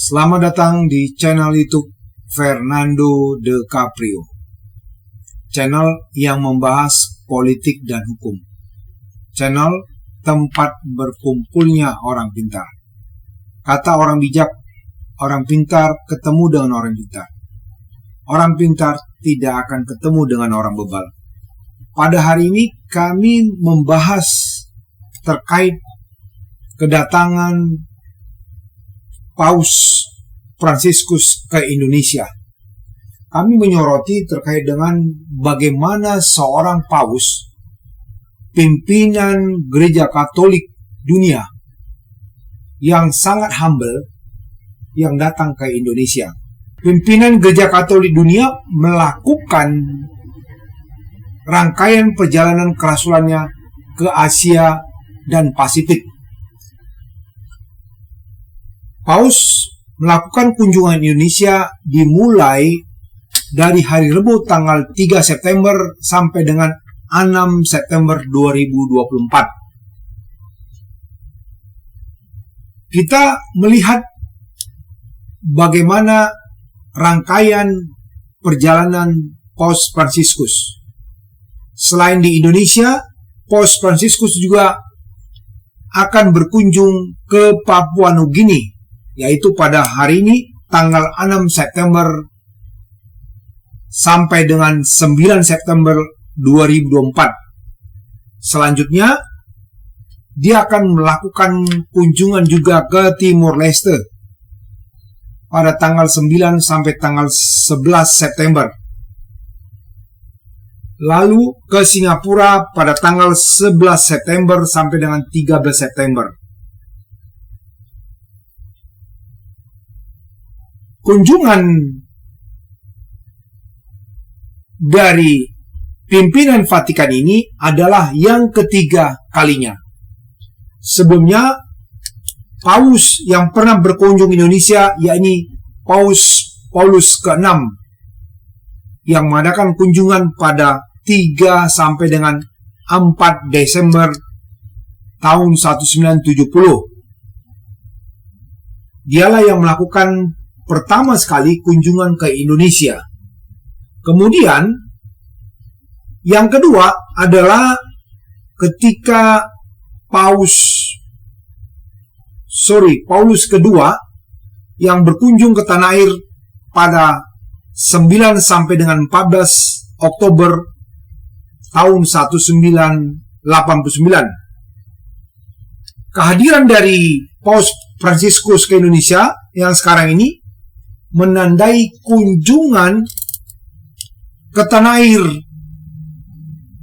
Selamat datang di channel YouTube Fernando De Caprio, channel yang membahas politik dan hukum, channel tempat berkumpulnya orang pintar. Kata orang bijak, orang pintar ketemu dengan orang pintar. Orang pintar tidak akan ketemu dengan orang bebal. Pada hari ini kami membahas terkait kedatangan Paus Fransiskus ke Indonesia. Kami menyoroti terkait dengan bagaimana seorang paus, pimpinan gereja Katolik dunia yang sangat humble, yang datang ke Indonesia. Pimpinan gereja Katolik dunia melakukan rangkaian perjalanan kerasulannya ke Asia dan Pasifik. Paus melakukan kunjungan Indonesia dimulai dari hari Rabu tanggal 3 September sampai dengan 6 September 2024. Kita melihat bagaimana rangkaian perjalanan Paus Fransiskus. Selain di Indonesia, Paus Fransiskus juga akan berkunjung ke Papua Nugini, yaitu pada hari ini tanggal 6 September sampai dengan 9 September 2024. Selanjutnya, dia akan melakukan kunjungan juga ke Timor Leste pada tanggal 9 sampai tanggal 11 September. Lalu ke Singapura pada tanggal 11 September sampai dengan 13 September. Kunjungan dari pimpinan Vatikan ini adalah yang ketiga kalinya. Sebelumnya, Paus yang pernah berkunjung Indonesia yakni Paus Paulus ke-6 yang mengadakan kunjungan pada 3 sampai dengan 4 Desember tahun 1970. Dialah yang melakukan pertama sekali kunjungan ke Indonesia. Kemudian, yang kedua adalah ketika Paulus kedua yang berkunjung ke tanah air pada 9 sampai dengan 14 Oktober tahun 1989. Kehadiran dari Paus Fransiskus ke Indonesia yang sekarang ini menandai kunjungan ke tanah air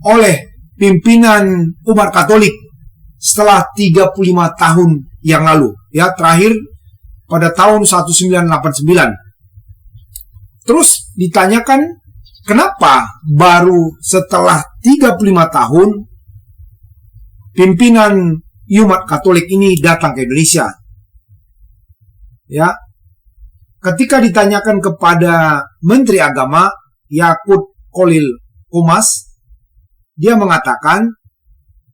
oleh pimpinan umat Katolik setelah 35 tahun yang lalu, ya, terakhir pada tahun 1989. Terus ditanyakan, kenapa baru setelah 35 tahun pimpinan umat Katolik ini datang ke Indonesia? Ya, ketika ditanyakan kepada Menteri Agama Yakut Khalil Qomas, dia mengatakan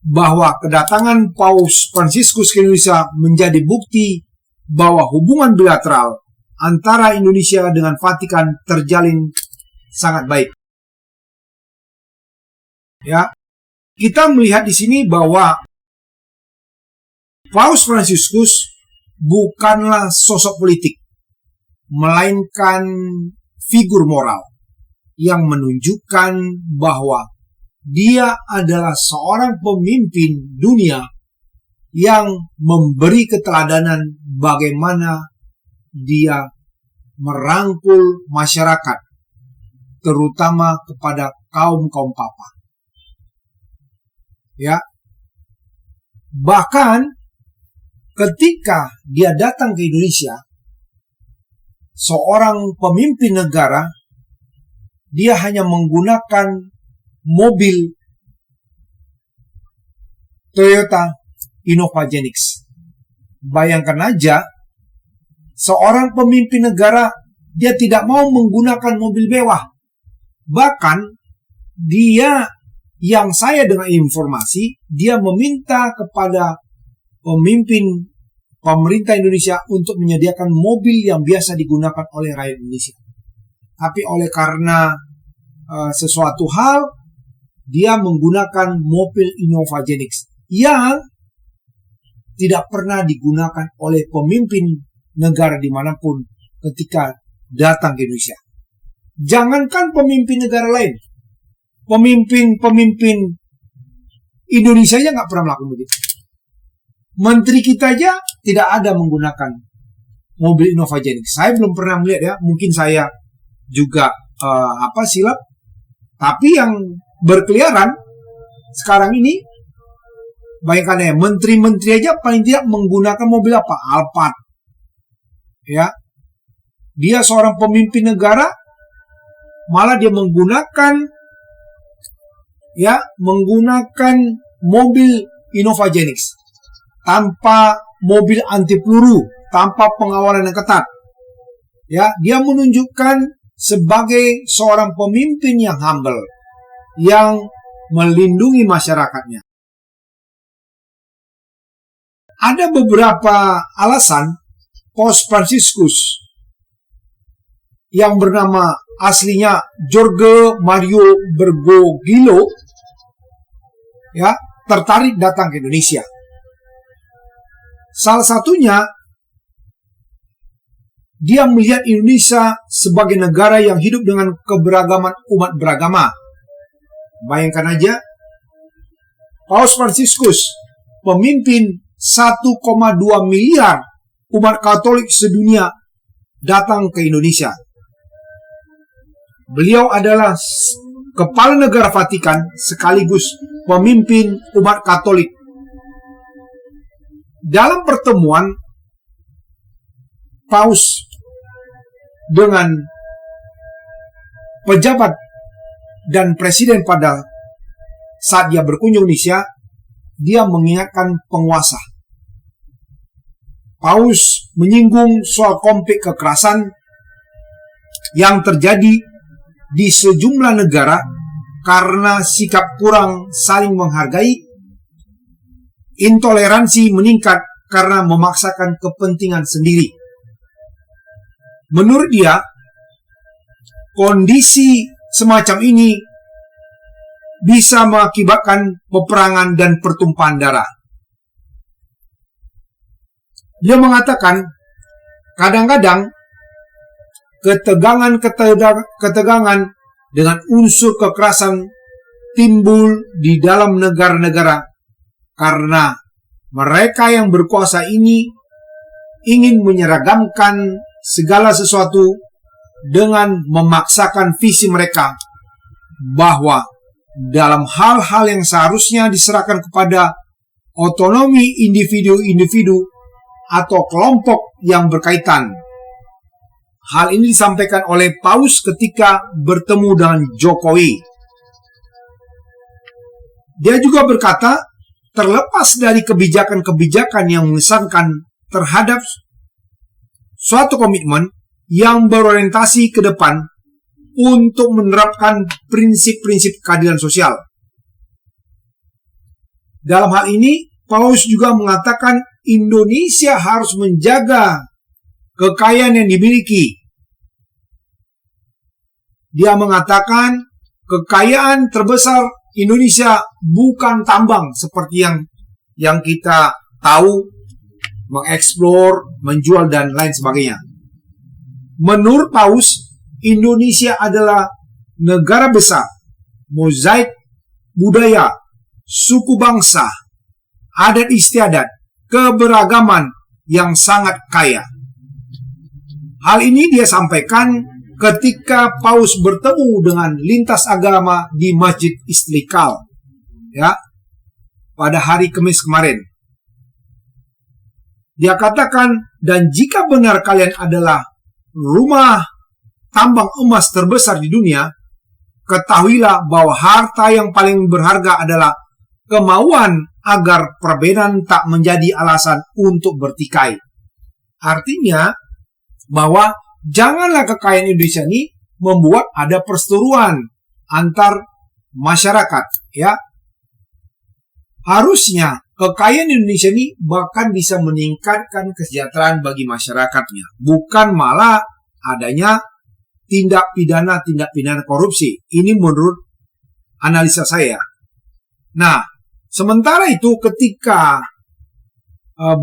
bahwa kedatangan Paus Fransiskus ke Indonesia menjadi bukti bahwa hubungan bilateral antara Indonesia dengan Vatikan terjalin sangat baik. Ya, kita melihat di sini bahwa Paus Fransiskus bukanlah sosok politik, melainkan figur moral yang menunjukkan bahwa dia adalah seorang pemimpin dunia yang memberi keteladanan bagaimana dia merangkul masyarakat, terutama kepada kaum-kaum papa. Ya, bahkan ketika dia datang ke Indonesia, seorang pemimpin negara, dia hanya menggunakan mobil Toyota Innova Genix. Bayangkan aja, seorang pemimpin negara, dia tidak mau menggunakan mobil mewah. Bahkan, dia, yang saya dengar informasi, dia meminta kepada pemimpin pemerintah Indonesia untuk menyediakan mobil yang biasa digunakan oleh rakyat Indonesia. Tapi oleh karena sesuatu hal, dia menggunakan mobil Innova Genix yang tidak pernah digunakan oleh pemimpin negara dimanapun ketika datang ke Indonesia. Jangankan pemimpin negara lain, pemimpin Indonesia aja nggak pernah melakukan begitu. Menteri kita aja tidak ada menggunakan mobil Innova Genix. Saya belum pernah melihat ya, mungkin saya juga silap. Tapi yang berkeliaran sekarang ini, bayangkan ya, menteri-menteri aja paling tidak menggunakan mobil apa? Alphard. Ya, dia seorang pemimpin negara, malah dia menggunakan mobil Innova Genix tanpa mobil anti peluru, tanpa pengawalan yang ketat. Ya, dia menunjukkan sebagai seorang pemimpin yang humble, yang melindungi masyarakatnya. Ada beberapa alasan Paus Fransiskus yang bernama aslinya Jorge Mario Bergoglio ya tertarik datang ke Indonesia. Salah satunya, dia melihat Indonesia sebagai negara yang hidup dengan keberagaman umat beragama. Bayangkan aja, Paus Fransiskus, pemimpin 1,2 miliar umat Katolik sedunia, datang ke Indonesia. Beliau adalah kepala negara Vatikan sekaligus pemimpin umat Katolik. Dalam pertemuan Paus dengan pejabat dan presiden pada saat dia berkunjung Indonesia, dia mengingatkan penguasa. Paus menyinggung soal konflik kekerasan yang terjadi di sejumlah negara karena sikap kurang saling menghargai, intoleransi meningkat karena memaksakan kepentingan sendiri. Menurut dia, kondisi semacam ini bisa mengakibatkan peperangan dan pertumpahan darah. Dia mengatakan, kadang-kadang ketegangan dengan unsur kekerasan timbul di dalam negara-negara karena mereka yang berkuasa ini ingin menyeragamkan segala sesuatu dengan memaksakan visi mereka, bahwa dalam hal-hal yang seharusnya diserahkan kepada otonomi individu-individu atau kelompok yang berkaitan. Hal ini disampaikan oleh Paus ketika bertemu dengan Jokowi. Dia juga berkata, terlepas dari kebijakan-kebijakan yang mengesankan terhadap suatu komitmen yang berorientasi ke depan untuk menerapkan prinsip-prinsip keadilan sosial. Dalam hal ini, Paus juga mengatakan Indonesia harus menjaga kekayaan yang dimiliki. Dia mengatakan kekayaan terbesar Indonesia bukan tambang seperti yang kita tahu, mengeksplor, menjual, dan lain sebagainya. Menurut Paus, Indonesia adalah negara besar, mozaik budaya, suku bangsa, adat istiadat, keberagaman yang sangat kaya. Hal ini dia sampaikan ketika Paus bertemu dengan lintas agama di Masjid Istiqlal, ya, pada hari Kamis kemarin. Dia katakan, dan jika benar kalian adalah rumah tambang emas terbesar di dunia, ketahuilah bahwa harta yang paling berharga adalah kemauan agar perbedaan tak menjadi alasan untuk bertikai. Artinya, bahwa janganlah kekayaan Indonesia ini membuat ada perseteruan antar masyarakat, ya. Harusnya Kekayaan Indonesia ini bahkan bisa meningkatkan kesejahteraan bagi masyarakatnya. Bukan malah adanya tindak pidana korupsi. Ini menurut analisa saya. Nah, sementara itu ketika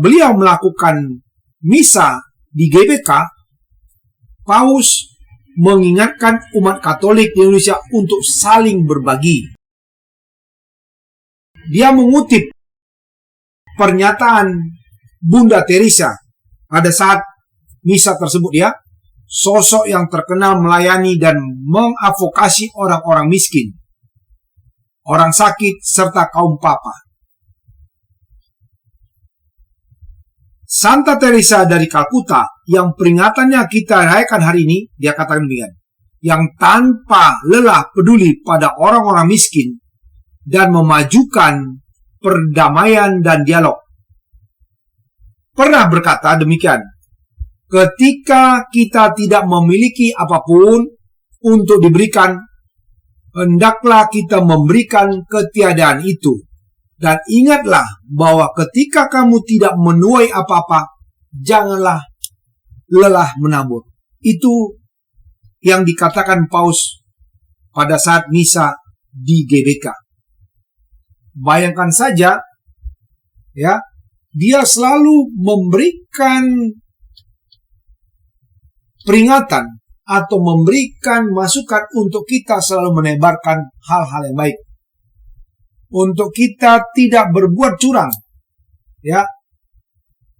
beliau melakukan misa di GBK, Paus mengingatkan umat Katolik di Indonesia untuk saling berbagi. Dia mengutip pernyataan Bunda Teresa pada saat misa tersebut, ya, sosok yang terkenal melayani dan mengadvokasi orang-orang miskin, orang sakit, serta kaum papa. Santa Teresa dari Kalkuta yang peringatannya kita rayakan hari ini, dia katakan demikian, yang tanpa lelah peduli pada orang-orang miskin dan memajukan perdamaian dan dialog. Pernah berkata demikian, ketika kita tidak memiliki apapun untuk diberikan, hendaklah kita memberikan ketiadaan itu. Dan ingatlah bahwa ketika kamu tidak menuai apa-apa, janganlah lelah menabur. Itu yang dikatakan Paus pada saat misa di GBK. Bayangkan saja, ya, dia selalu memberikan peringatan atau memberikan masukan untuk kita selalu menebarkan hal-hal yang baik. Untuk kita tidak berbuat curang, ya.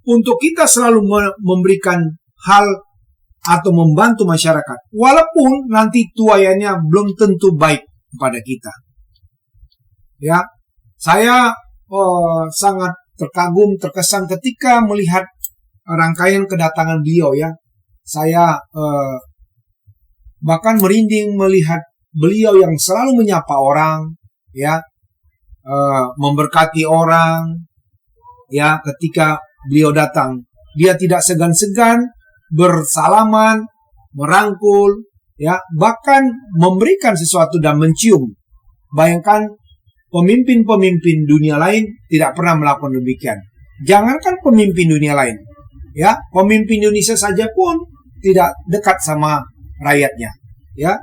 Untuk kita selalu memberikan hal atau membantu masyarakat, walaupun nanti tuaiannya belum tentu baik kepada kita. Ya, saya sangat terkagum, terkesan ketika melihat rangkaian kedatangan beliau, ya. Saya bahkan merinding melihat beliau yang selalu menyapa orang, ya. Memberkati orang, ya, ketika beliau datang. Dia tidak segan-segan bersalaman, merangkul, ya, bahkan memberikan sesuatu dan mencium. Bayangkan pemimpin-pemimpin dunia lain tidak pernah melakukan demikian. Jangankan pemimpin dunia lain, ya, pemimpin Indonesia saja pun tidak dekat sama rakyatnya, ya.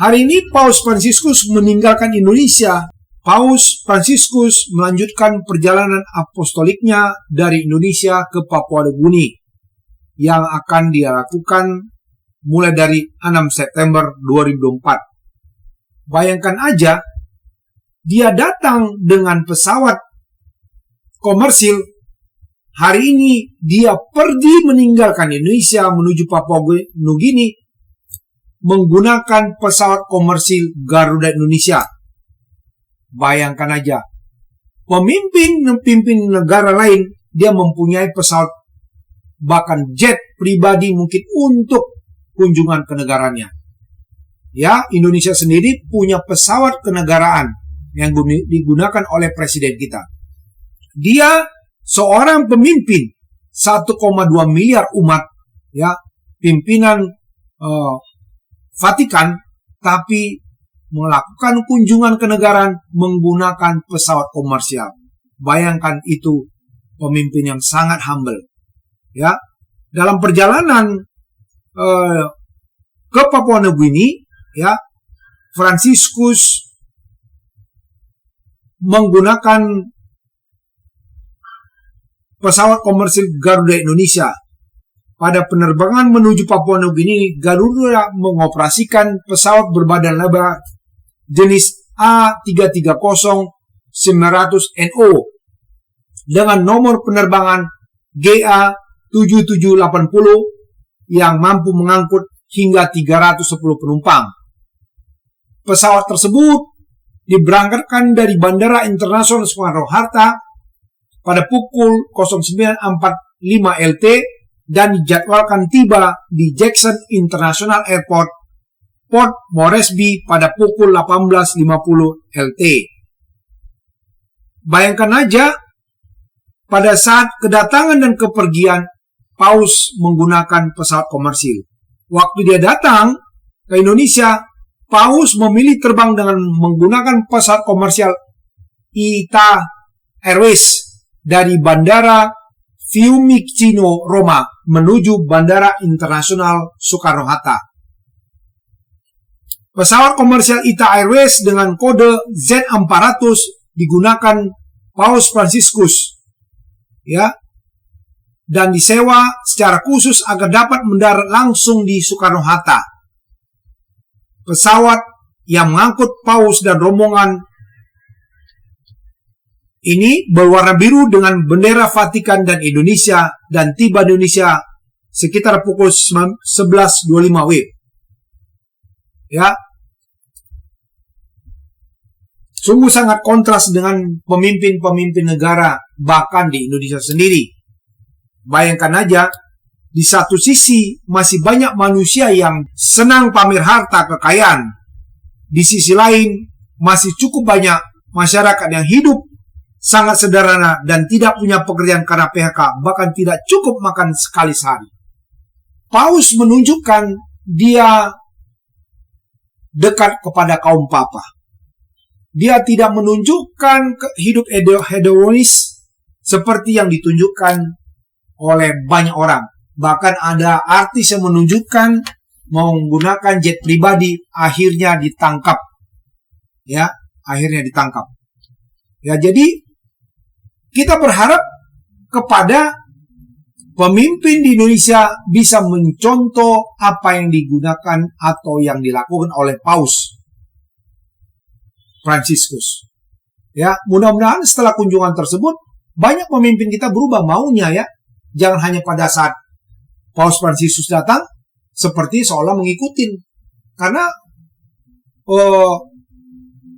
Hari ini Paus Fransiskus meninggalkan Indonesia. Paus Fransiskus melanjutkan perjalanan apostoliknya dari Indonesia ke Papua Nugini yang akan dia lakukan mulai dari 6 September 2024. Bayangkan aja, dia datang dengan pesawat komersil. Hari ini dia pergi meninggalkan Indonesia menuju Papua Nugini menggunakan pesawat komersil Garuda Indonesia. Bayangkan aja, pemimpin negara lain, dia mempunyai pesawat, bahkan jet pribadi mungkin untuk kunjungan ke negaranya. Ya, Indonesia sendiri punya pesawat kenegaraan yang digunakan oleh presiden kita. Dia seorang pemimpin 1,2 miliar umat, ya, pimpinan Vatikan, tapi melakukan kunjungan kenegaraan menggunakan pesawat komersial. Bayangkan itu pemimpin yang sangat humble. Ya, dalam perjalanan ke Papua Nugini, ya, Fransiskus menggunakan pesawat komersil Garuda Indonesia. Pada penerbangan menuju Papua Nugini, Garuda mengoperasikan pesawat berbadan lebar jenis A330-900NO dengan nomor penerbangan GA7780 yang mampu mengangkut hingga 310 penumpang. Pesawat tersebut diberangkatkan dari Bandara Internasional Soekarno-Hatta pada pukul 09.45 LT dan dijadwalkan tiba di Jackson International Airport, Port Moresby pada pukul 18.50 LT. Bayangkan aja, pada saat kedatangan dan kepergian, Paus menggunakan pesawat komersil. Waktu dia datang ke Indonesia, Paus memilih terbang dengan menggunakan pesawat komersial ITA Airways dari Bandara Fiumicino, Roma menuju Bandara Internasional Soekarno-Hatta. Pesawat komersial ITA Airways dengan kode Z400 digunakan Paus Fransiskus, ya, dan disewa secara khusus agar dapat mendarat langsung di Soekarno-Hatta. Pesawat yang mengangkut Paus dan rombongan ini berwarna biru dengan bendera Vatikan dan Indonesia dan tiba di Indonesia sekitar pukul 11.25 WIB. Ya. Sungguh sangat kontras dengan pemimpin-pemimpin negara bahkan di Indonesia sendiri. Bayangkan aja, di satu sisi masih banyak manusia yang senang pamer harta kekayaan. Di sisi lain masih cukup banyak masyarakat yang hidup sangat sederhana dan tidak punya pekerjaan karena PHK, bahkan tidak cukup makan sekali sehari. Paus menunjukkan dia dekat kepada kaum papa. Dia tidak menunjukkan hidup hedonis seperti yang ditunjukkan oleh banyak orang. Bahkan ada artis yang menunjukkan menggunakan jet pribadi, akhirnya ditangkap. Ya, akhirnya ditangkap. Ya, jadi kita berharap kepada pemimpin di Indonesia bisa mencontoh apa yang digunakan atau yang dilakukan oleh Paus Fransiskus. Ya, mudah-mudahan setelah kunjungan tersebut banyak pemimpin kita berubah maunya, ya. Jangan hanya pada saat Paus Fransiskus datang seperti seolah mengikuti. Karena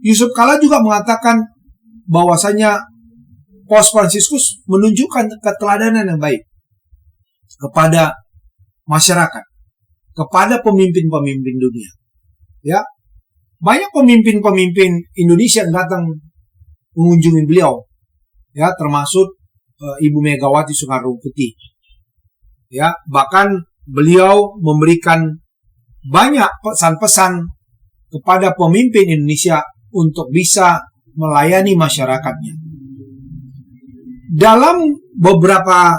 Yusuf Kala juga mengatakan bahwasanya Paus Fransiskus menunjukkan keteladanan yang baik kepada masyarakat, kepada pemimpin-pemimpin dunia. Ya, banyak pemimpin-pemimpin Indonesia yang datang mengunjungi beliau, ya, termasuk Ibu Megawati Soekarno Putri. Ya, bahkan beliau memberikan banyak pesan-pesan kepada pemimpin Indonesia untuk bisa melayani masyarakatnya. Dalam beberapa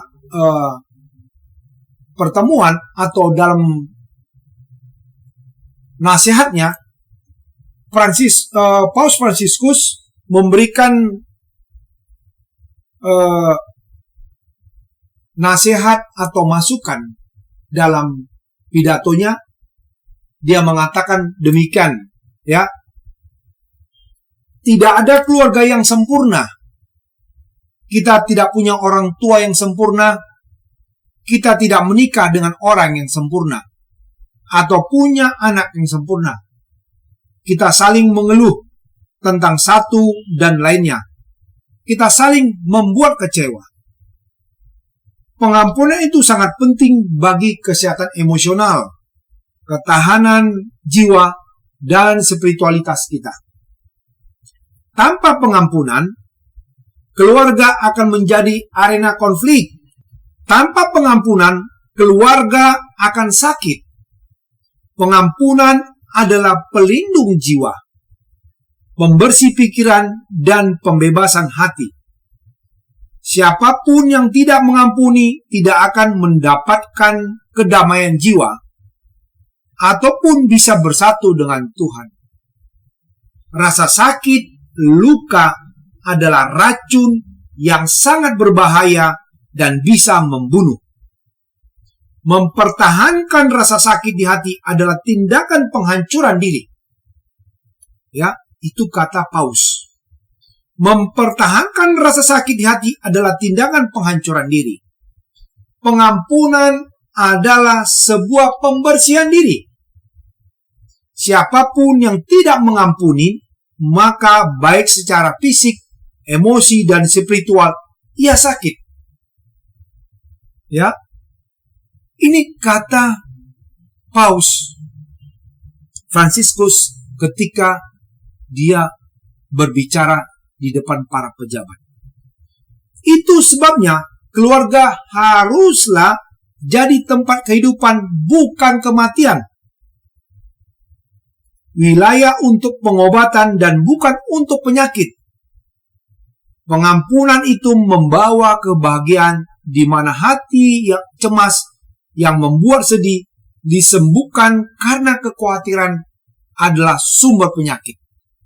pertemuan atau dalam nasihatnya, Paus Fransiskus memberikan nasihat atau masukan dalam pidatonya. Dia mengatakan demikian, ya, tidak ada keluarga yang sempurna. Kita tidak punya orang tua yang sempurna. Kita tidak menikah dengan orang yang sempurna atau punya anak yang sempurna. Kita saling mengeluh tentang satu dan lainnya. Kita saling membuat kecewa. Pengampunan itu sangat penting bagi kesehatan emosional, ketahanan jiwa, dan spiritualitas kita. Tanpa pengampunan, keluarga akan menjadi arena konflik. Tanpa pengampunan, keluarga akan sakit. Pengampunan adalah pelindung jiwa, pembersih pikiran, dan pembebasan hati. Siapapun yang tidak mengampuni tidak akan mendapatkan kedamaian jiwa ataupun bisa bersatu dengan Tuhan. Rasa sakit, luka adalah racun yang sangat berbahaya dan bisa membunuh. Mempertahankan rasa sakit di hati adalah tindakan penghancuran diri. Ya, itu kata Paus. Mempertahankan rasa sakit di hati adalah tindakan penghancuran diri. Pengampunan adalah sebuah pembersihan diri. Siapapun yang tidak mengampuni, maka baik secara fisik, emosi, dan spiritual, ia sakit. Ya, ini kata Paus Fransiskus ketika dia berbicara di depan para pejabat. Itu sebabnya keluarga haruslah jadi tempat kehidupan, bukan kematian. Wilayah untuk pengobatan dan bukan untuk penyakit. Pengampunan itu membawa kebahagiaan di mana hati yang cemas, yang membuat sedih, disembuhkan karena kekhawatiran adalah sumber penyakit.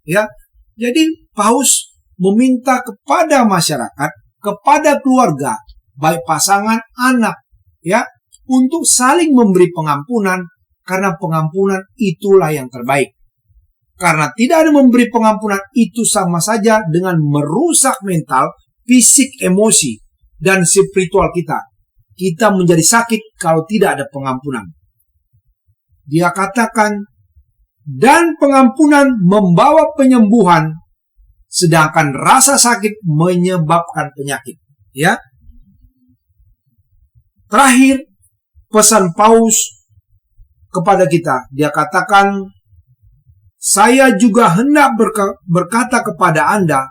Ya, jadi Paus meminta kepada masyarakat, kepada keluarga, baik pasangan, anak, ya, untuk saling memberi pengampunan, karena pengampunan itulah yang terbaik. Karena tidak ada memberi pengampunan itu sama saja dengan merusak mental, fisik, emosi, dan spiritual kita. Kita menjadi sakit kalau tidak ada pengampunan. Dia katakan, dan pengampunan membawa penyembuhan, sedangkan rasa sakit menyebabkan penyakit. Ya. Terakhir, pesan Paus kepada kita, dia katakan, saya juga hendak berkata kepada Anda,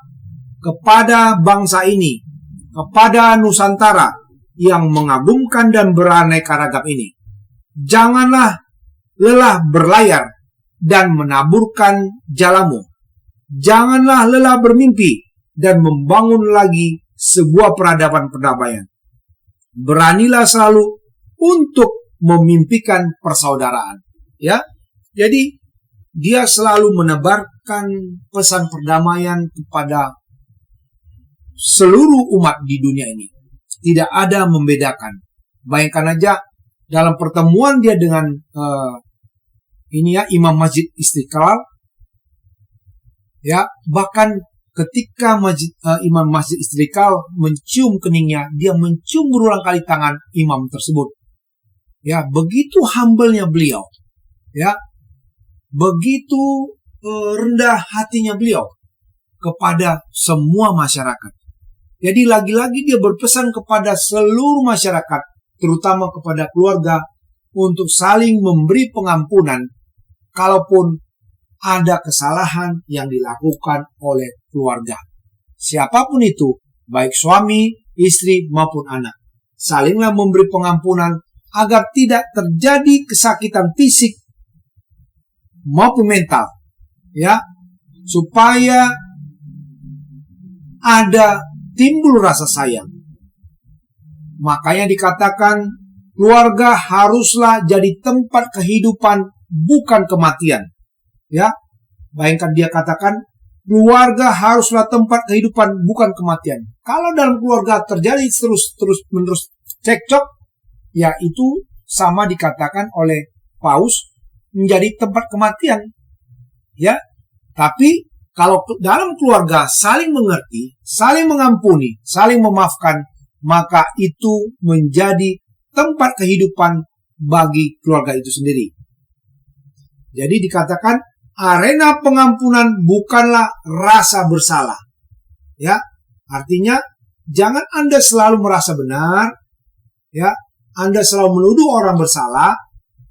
kepada bangsa ini, kepada Nusantara yang mengagumkan dan beraneka ragam ini, janganlah lelah berlayar dan menaburkan jalamu. Janganlah lelah bermimpi dan membangun lagi sebuah peradaban-perdamaian. Beranilah selalu untuk memimpikan persaudaraan. Ya, jadi dia selalu menebarkan pesan perdamaian kepada seluruh umat di dunia ini. Tidak ada membedakan. Bayangkan aja dalam pertemuan dia dengan Imam Masjid Istiqlal, ya, bahkan ketika Imam Masjid Istiqlal mencium keningnya, dia mencium berulang kali tangan imam tersebut. Ya, begitu humble-nya beliau. Ya, begitu rendah hatinya beliau kepada semua masyarakat. Jadi lagi-lagi dia berpesan kepada seluruh masyarakat, terutama kepada keluarga, untuk saling memberi pengampunan kalaupun ada kesalahan yang dilakukan oleh keluarga. Siapapun itu, baik suami, istri, maupun anak. Salinglah memberi pengampunan agar tidak terjadi kesakitan fisik maupun mental. Ya, supaya ada timbul rasa sayang. Makanya dikatakan keluarga haruslah jadi tempat kehidupan, bukan kematian. Ya, bayangkan dia katakan keluarga haruslah tempat kehidupan, bukan kematian. Kalau dalam keluarga terjadi terus-menerus cekcok, ya itu sama dikatakan oleh Paus menjadi tempat kematian. Ya, tapi kalau dalam keluarga saling mengerti, saling mengampuni, saling memaafkan, maka itu menjadi tempat kehidupan bagi keluarga itu sendiri. Jadi dikatakan arena pengampunan bukanlah rasa bersalah. Ya, artinya jangan Anda selalu merasa benar, ya, Anda selalu menuduh orang bersalah,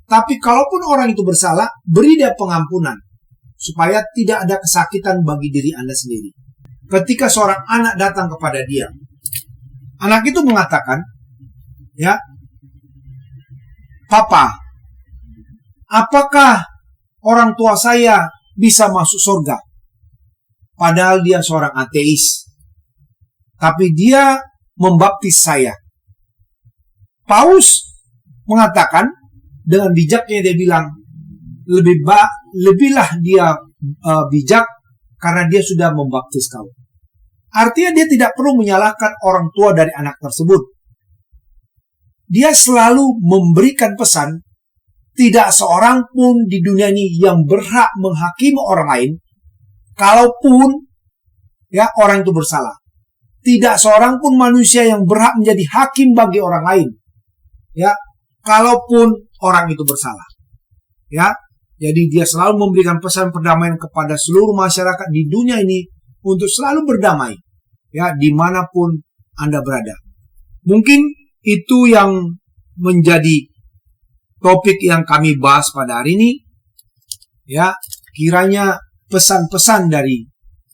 tapi kalaupun orang itu bersalah, beri dia pengampunan supaya tidak ada kesakitan bagi diri Anda sendiri. Ketika seorang anak datang kepada dia, anak itu mengatakan, ya, Papa, apakah orang tua saya bisa masuk surga? Padahal dia seorang ateis, tapi dia membaptis saya. Paus mengatakan dengan bijaknya, dia bilang, lebihlah dia bijak karena dia sudah membaptis kau. Artinya dia tidak perlu menyalahkan orang tua dari anak tersebut. Dia selalu memberikan pesan, tidak seorang pun di dunia ini yang berhak menghakimi orang lain, kalaupun ya orang itu bersalah. Tidak seorang pun manusia yang berhak menjadi hakim bagi orang lain, ya, kalaupun orang itu bersalah. Ya, jadi dia selalu memberikan pesan perdamaian kepada seluruh masyarakat di dunia ini untuk selalu berdamai, ya, dimanapun Anda berada. Mungkin itu yang menjadi topik yang kami bahas pada hari ini. Ya, kiranya pesan-pesan dari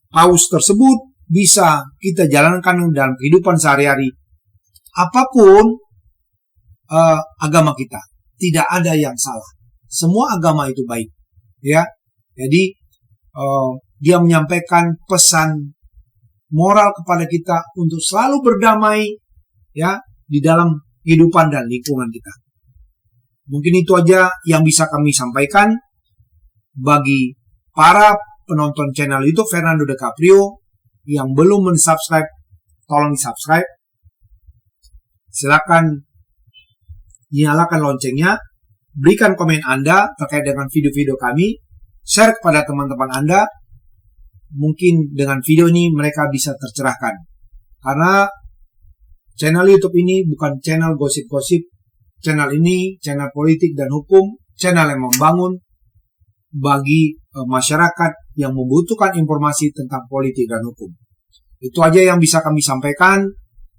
Paus tersebut bisa kita jalankan dalam kehidupan sehari-hari. Apapun agama kita, tidak ada yang salah. Semua agama itu baik. Ya, jadi dia menyampaikan pesan moral kepada kita untuk selalu berdamai ya di dalam kehidupan dan lingkungan kita. Mungkin itu aja yang bisa kami sampaikan. Bagi para penonton channel YouTube Fernando De Caprio yang belum mensubscribe, tolong di-subscribe. Silakan nyalakan loncengnya, berikan komen Anda terkait dengan video-video kami, share kepada teman-teman Anda. Mungkin dengan video ini mereka bisa tercerahkan. Karena channel YouTube ini bukan channel gosip-gosip. Channel ini channel politik dan hukum, channel yang membangun bagi masyarakat yang membutuhkan informasi tentang politik dan hukum. Itu aja yang bisa kami sampaikan.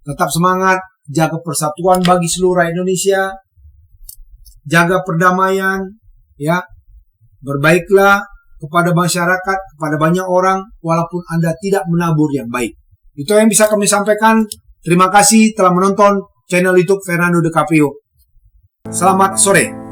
Tetap semangat, jaga persatuan bagi seluruh Indonesia, jaga perdamaian, ya. Berbaiklah kepada masyarakat, kepada banyak orang, walaupun Anda tidak menabur yang baik. Itu yang bisa kami sampaikan. Terima kasih telah menonton channel YouTube Fernando De Caprio. Selamat sore.